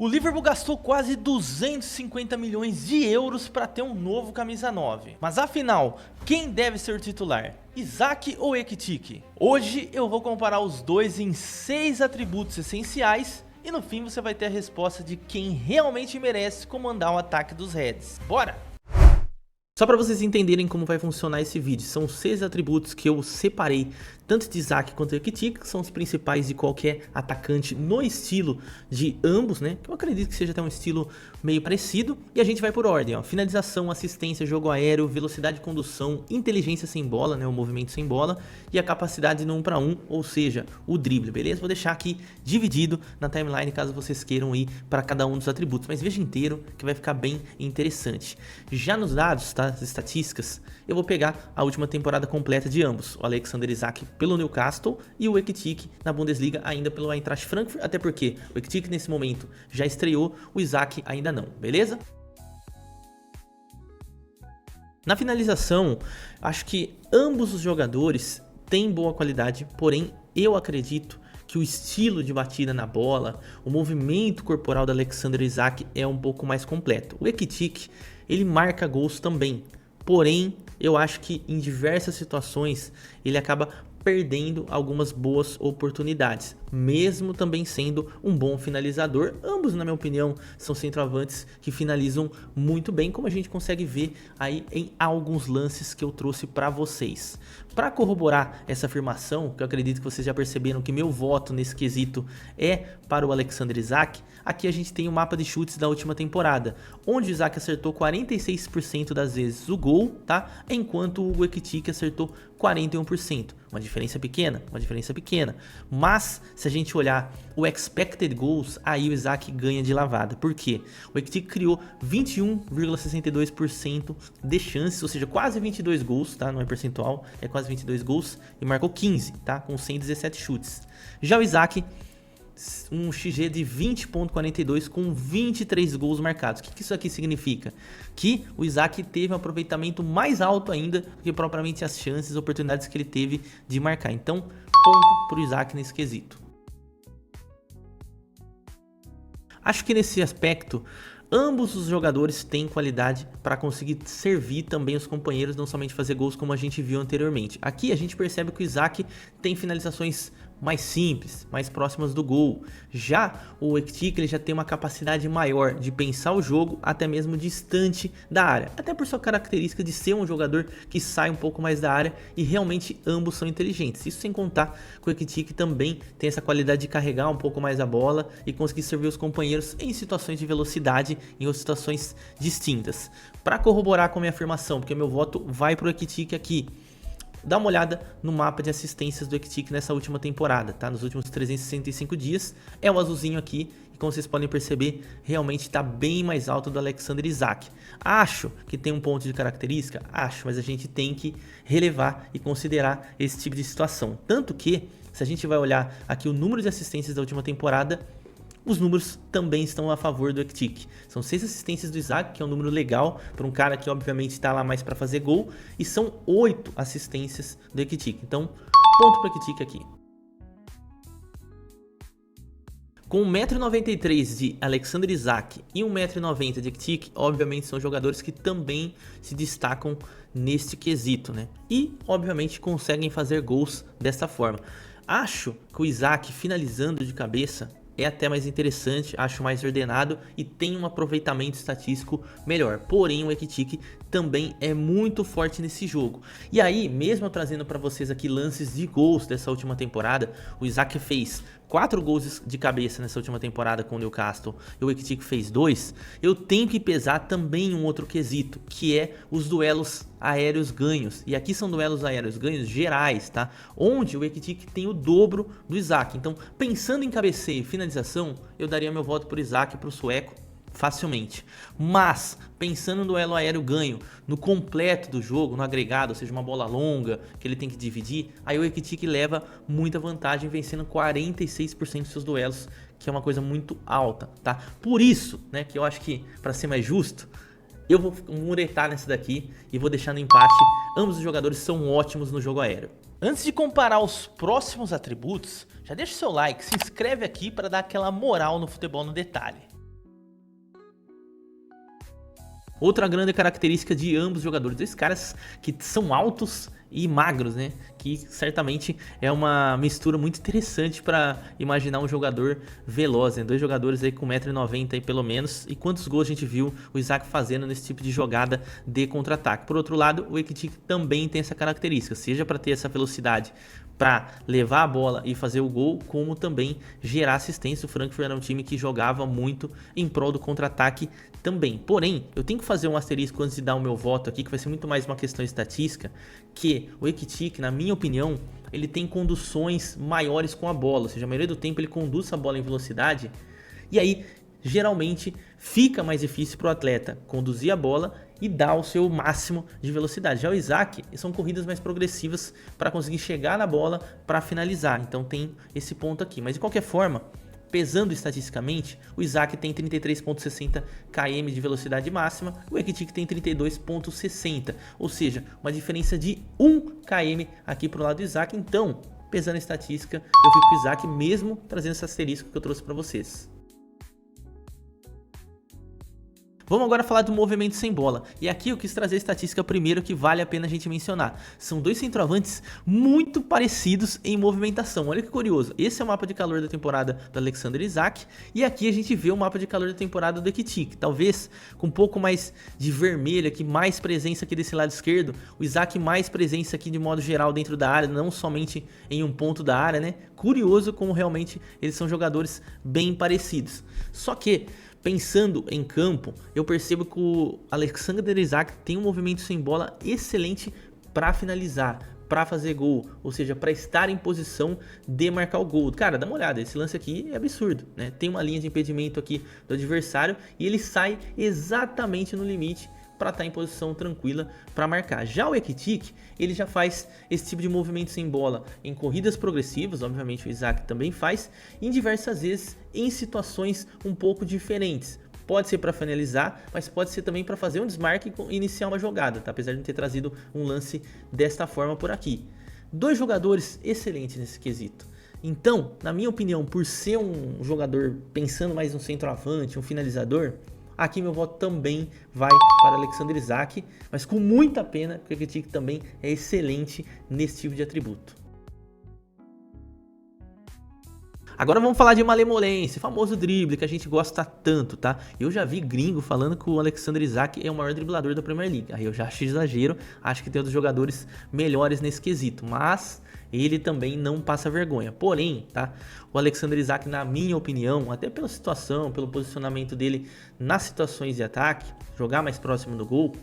O Liverpool gastou quase 250 milhões de euros para ter um novo camisa 9. Mas afinal, quem deve ser o titular? Isak ou Ekitike? Hoje eu vou comparar os dois em 6 atributos essenciais e no fim você vai ter a resposta de quem realmente merece comandar o ataque dos Reds. Bora! Só para vocês entenderem como vai funcionar esse vídeo, são 6 atributos que eu separei, tanto de Isak quanto de Ekitike, que são os principais de qualquer atacante no estilo de ambos, né? Que eu acredito que seja até um estilo meio parecido. E a gente vai por ordem, ó. Finalização, assistência, jogo aéreo, velocidade de condução, inteligência sem bola, né? O movimento sem bola e a capacidade no 1 para 1, ou seja, o drible, beleza? Vou deixar aqui dividido na timeline caso vocês queiram ir para cada um dos atributos, mas veja inteiro que vai ficar bem interessante. Já nos dados, tá? As estatísticas, eu vou pegar a última temporada completa de ambos, o Alexander Isak pelo Newcastle e o Ekitike na Bundesliga ainda pelo Eintracht Frankfurt, até porque o Ekitike nesse momento já estreou, o Isak ainda não, beleza? Na finalização, acho que ambos os jogadores têm boa qualidade, porém eu acredito que o estilo de batida na bola, o movimento corporal do Alexander Isak é um pouco mais completo. O Ekitike, ele marca gols também, porém eu acho que em diversas situações ele acaba perdendo algumas boas oportunidades, mesmo também sendo um bom finalizador. Ambos, na minha opinião, são centroavantes que finalizam muito bem, como a gente consegue ver aí em alguns lances que eu trouxe para vocês. Para corroborar essa afirmação, que eu acredito que vocês já perceberam que meu voto nesse quesito é para o Alexander Isak, aqui a gente tem o mapa de chutes da última temporada, onde o Isak acertou 46% das vezes o gol, tá? Enquanto o Ekitike acertou 41%. Uma diferença pequena, mas se a gente olhar o expected goals, aí o Isak ganha de lavada. Por quê? O Ekitike criou 21,62% de chances, ou seja, quase 22 gols, tá? Não é percentual, é quase 22 gols e marcou 15, tá? Com 117 chutes. Já o Isak, um XG de 20.42 com 23 gols marcados. O que isso aqui significa? Que o Isak teve um aproveitamento mais alto ainda do que propriamente as chances, oportunidades que ele teve de marcar. Então, ponto para o Isak nesse quesito. Acho que nesse aspecto, ambos os jogadores têm qualidade para conseguir servir também os companheiros, não somente fazer gols como a gente viu anteriormente. Aqui a gente percebe que o Isak tem finalizações mais simples, mais próximas do gol. Já o Ekitike, ele já tem uma capacidade maior de pensar o jogo até mesmo distante da área, até por sua característica de ser um jogador que sai um pouco mais da área, e realmente ambos são inteligentes. Isso sem contar que o Ekitike também tem essa qualidade de carregar um pouco mais a bola e conseguir servir os companheiros em situações de velocidade, em outras situações distintas. Para corroborar com a minha afirmação, porque meu voto vai para o Ekitike aqui, dá uma olhada no mapa de assistências do Ekitike nessa última temporada, tá? Nos últimos 365 dias, é o azulzinho aqui, e como vocês podem perceber, realmente está bem mais alto do Alexander Isak. Acho que tem um ponto de característica? Acho, mas a gente tem que relevar e considerar esse tipo de situação. Tanto que, se a gente vai olhar aqui o número de assistências da última temporada, os números também estão a favor do Ekitike. São 6 assistências do Isak, que é um número legal para um cara que obviamente está lá mais para fazer gol, e são 8 assistências do Ekitike. Então, ponto para o Ekitike aqui. Com 1,93 m de Alexander Isak e 1,90 m de Ekitike, obviamente são jogadores que também se destacam neste quesito, né? E, obviamente, conseguem fazer gols dessa forma. Acho que o Isak finalizando de cabeça é até mais interessante, acho mais ordenado e tem um aproveitamento estatístico melhor. Porém, o Ekitike também é muito forte nesse jogo. E aí, mesmo eu trazendo para vocês aqui lances de gols dessa última temporada, o Isak fez 4 gols de cabeça nessa última temporada com o Newcastle e o Ekitike fez 2, eu tenho que pesar também um outro quesito, que é os duelos aéreos ganhos. E aqui são duelos aéreos ganhos gerais, tá? Onde o Ekitike tem o dobro do Isak. Então, pensando em cabeceio e finalização, eu daria meu voto para o Isak e para o sueco facilmente. Mas, pensando no duelo aéreo ganho, no completo do jogo, no agregado, ou seja, uma bola longa que ele tem que dividir, aí o Ekitike leva muita vantagem, vencendo 46% dos seus duelos, que é uma coisa muito alta, tá? Por isso, né, que eu acho que, para ser mais justo, eu vou muretar nessa daqui e vou deixar no empate. Ambos os jogadores são ótimos no jogo aéreo. Antes de comparar os próximos atributos, já deixa o seu like, se inscreve aqui para dar aquela moral no futebol no detalhe. Outra grande característica de ambos os jogadores, dois caras que são altos e magros, né? Que certamente é uma mistura muito interessante para imaginar um jogador veloz, né? Dois jogadores aí com 1,90 m aí pelo menos. E quantos gols a gente viu o Isaac fazendo nesse tipo de jogada de contra-ataque. Por outro lado, o Ekitike também tem essa característica, seja para ter essa velocidade para levar a bola e fazer o gol, como também gerar assistência. O Frankfurt era um time que jogava muito em prol do contra-ataque também. Porém, eu tenho que fazer um asterisco antes de dar o meu voto aqui, que vai ser muito mais uma questão estatística, que o Ekitike, na minha opinião, ele tem conduções maiores com a bola, ou seja, a maioria do tempo ele conduz a bola em velocidade, e aí geralmente fica mais difícil para o atleta conduzir a bola e dar o seu máximo de velocidade. Já o Isaac, são corridas mais progressivas para conseguir chegar na bola para finalizar, então tem esse ponto aqui. Mas de qualquer forma, pesando estatisticamente, o Isaac tem 33,60 km de velocidade máxima, o Ekitike tem 32,60, ou seja, uma diferença de 1 km aqui para o lado do Isaac. Então, pesando a estatística, eu fico com o Isaac, mesmo trazendo esse asterisco que eu trouxe para vocês. Vamos agora falar do movimento sem bola, e aqui eu quis trazer a estatística primeiro que vale a pena a gente mencionar. São dois centroavantes muito parecidos em movimentação, olha que curioso. Esse é o mapa de calor da temporada do Alexander Isak, e aqui a gente vê o mapa de calor da temporada do Ekitike, talvez com um pouco mais de vermelho aqui, mais presença aqui desse lado esquerdo, o Isak mais presença aqui de modo geral dentro da área, não somente em um ponto da área, né? Curioso como realmente eles são jogadores bem parecidos. Só que, pensando em campo, eu percebo que o Alexander Isak tem um movimento sem bola excelente para finalizar, para fazer gol, ou seja, para estar em posição de marcar o gol. Cara, dá uma olhada, esse lance aqui é absurdo, né? Tem uma linha de impedimento aqui do adversário e ele sai exatamente no limite para estar em posição tranquila para marcar. Já o Ekitike, ele já faz esse tipo de movimento sem bola em corridas progressivas, obviamente o Isaac também faz, em diversas vezes em situações um pouco diferentes. Pode ser para finalizar, mas pode ser também para fazer um desmarque e iniciar uma jogada, tá? Apesar de não ter trazido um lance desta forma por aqui. Dois jogadores excelentes nesse quesito. Então, na minha opinião, por ser um jogador pensando mais no centroavante, um finalizador, aqui meu voto também vai para Alexander Isak, mas com muita pena, porque o Ekitike também é excelente nesse tipo de atributo. Agora vamos falar de malemolência, famoso drible que a gente gosta tanto, tá? Eu já vi gringo falando que o Alexander Isak é o maior driblador da Premier League. Aí eu já acho exagero, acho que tem outros jogadores melhores nesse quesito, mas ele também não passa vergonha. Porém, tá? O Alexander Isak, na minha opinião, até pela situação, pelo posicionamento dele nas situações de ataque, jogar mais próximo do gol,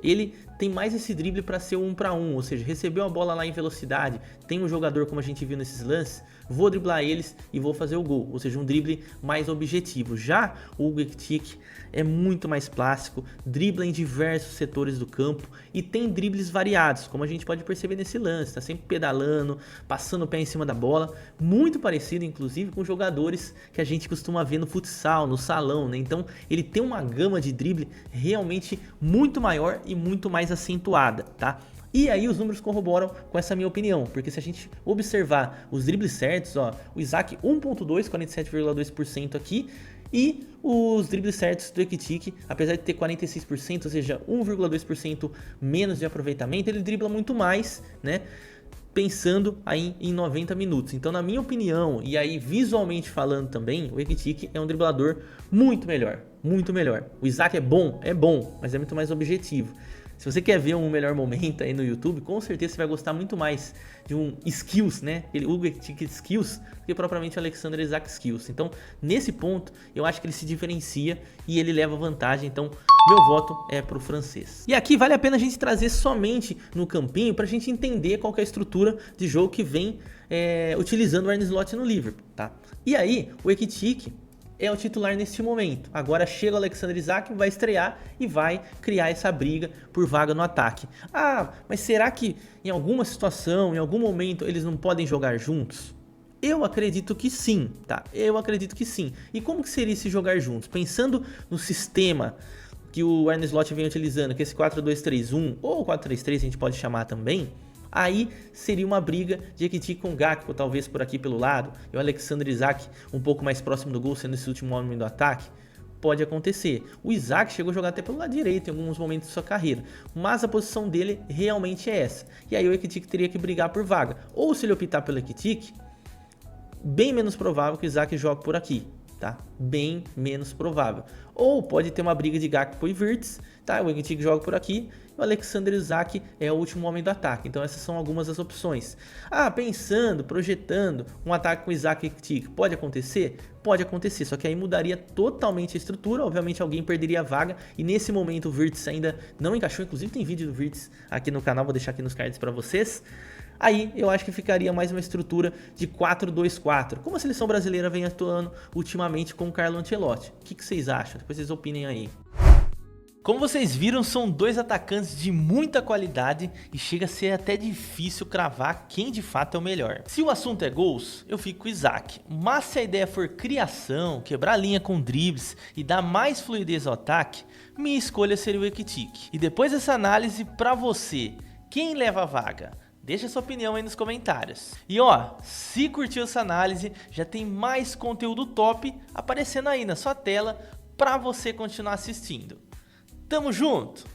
ele tem mais esse drible para ser um para um, ou seja, recebeu a bola lá em velocidade, tem um jogador como a gente viu nesses lances, vou driblar eles e vou fazer o gol, ou seja, um drible mais objetivo. Já o Ekitike é muito mais plástico, dribla em diversos setores do campo e tem dribles variados, como a gente pode perceber nesse lance, tá sempre pedalando, passando o pé em cima da bola, muito parecido inclusive com jogadores que a gente costuma ver no futsal, no salão, né? Então ele tem uma gama de drible realmente muito maior e muito mais acentuada, tá? E aí os números corroboram com essa minha opinião, porque se a gente observar os dribles certos, ó, o Isaac 1.2, 47,2% aqui, e os dribles certos do Ekitike, apesar de ter 46%, ou seja, 1,2% menos de aproveitamento, ele dribla muito mais, né? Pensando aí em 90 minutos. Então, na minha opinião, e aí visualmente falando também, o Ekitike é um driblador muito melhor, muito melhor. O Isaac é bom, mas é muito mais objetivo. Se você quer ver um melhor momento aí no YouTube, com certeza você vai gostar muito mais de um Skills, né? O Ekitike Skills, do que propriamente o Alexander Isak Skills. Então, nesse ponto, eu acho que ele se diferencia e ele leva vantagem. Então, meu voto é pro francês. E aqui vale a pena a gente trazer somente no campinho pra gente entender qual que é a estrutura de jogo que vem utilizando o Arne Slot no Liverpool, tá? E aí, o Ekitike é o titular neste momento. Agora chega o Alexander Isak, vai estrear e vai criar essa briga por vaga no ataque. Ah, mas será que em alguma situação, em algum momento, eles não podem jogar juntos? Eu acredito que sim, tá? Eu acredito que sim. E como que seria se jogar juntos? Pensando no sistema que o Arne Slot vem utilizando, que é esse 4-2-3-1 ou 4-3-3 a gente pode chamar também, aí seria uma briga de Ekitike com Gakpo, talvez por aqui pelo lado, e o Alexander Isak um pouco mais próximo do gol, sendo esse último homem do ataque. pode acontecer. O Isaac chegou a jogar até pelo lado direito em alguns momentos de sua carreira, mas a posição dele realmente é essa. E aí o Ekitike teria que brigar por vaga. Ou se ele optar pelo Ekitike, bem menos provável que o Isaac jogue por aqui, tá? Bem menos provável. Ou pode ter uma briga de Gakpo e Wirtz, tá? O Ekitike joga por aqui, o Alexander Isak é o último homem do ataque. Então essas são algumas das opções. Ah, pensando, projetando um ataque com Isak e Ekitike, pode acontecer? Pode acontecer, só que aí mudaria totalmente a estrutura, obviamente alguém perderia a vaga, e nesse momento o Wirtz ainda não encaixou, inclusive tem vídeo do Wirtz aqui no canal, vou deixar aqui nos cards para vocês. Aí eu acho que ficaria mais uma estrutura de 4-2-4, como a seleção brasileira vem atuando ultimamente com o Carlo Ancelotti. O que vocês acham? Depois vocês opinem aí. Como vocês viram, são dois atacantes de muita qualidade e chega a ser até difícil cravar quem de fato é o melhor. Se o assunto é gols, eu fico com o Isaac, mas se a ideia for criação, quebrar a linha com dribles e dar mais fluidez ao ataque, minha escolha seria o Ekitike. E depois dessa análise, pra você, quem leva a vaga? Deixa sua opinião aí nos comentários. E ó, se curtiu essa análise, já tem mais conteúdo top aparecendo aí na sua tela pra você continuar assistindo. Tamo junto!